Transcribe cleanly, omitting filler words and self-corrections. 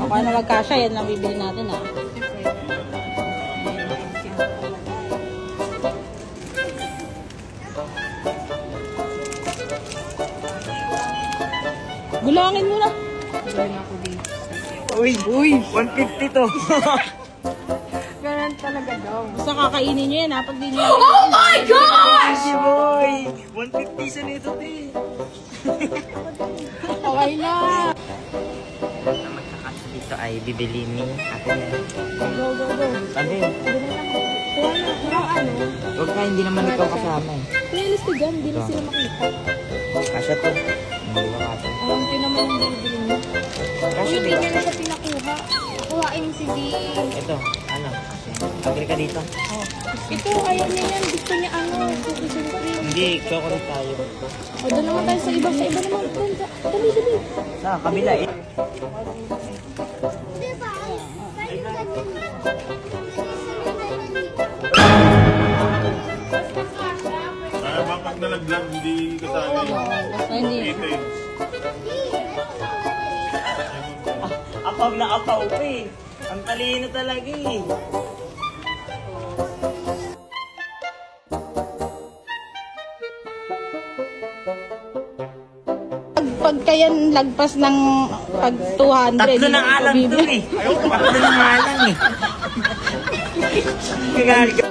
Kung ano magkasya, yan lang bibili natin ah. Gulangin mo na. Gawin ako dito. Uy, 150 to. Ganun talaga daw. Basta kakainin nyo yan ha, pag di nyo. Oh my gosh! Boy! 150 sa nito, te. Okay na. Na magkakasya dito ay bibili ni Ate Nel. Go, go, go. Sabi, Kuha na, kuha ano. huwag ka, hindi naman ikaw kasama eh. Playlist ko dyan, hindi na sila makita. Kasya to. Hindi ba kasya? Alam ko naman ang bibili niya. Kasya Hindi dito. niya na siya pinakuha. Kuhain si D. Ito, ano? Agree ka dito? Ito, ayaw niya yan. Gusto niya ano, cookies and cream. Hindi, chocolate tayo. O, doon naman tayo sa iba. Sa iba naman. Doon, dali, dali. Sa kabila eh. Pag nalaglag, hindi kasali. Basta hindi. Ito yun. Apaw na apaw pa eh. Ang talino talaga eh. Pagka yan lagpas ng pag 200. Tatlo na hindi ko alam to bibili. eh. Tatlo na alam eh. Kagari ka.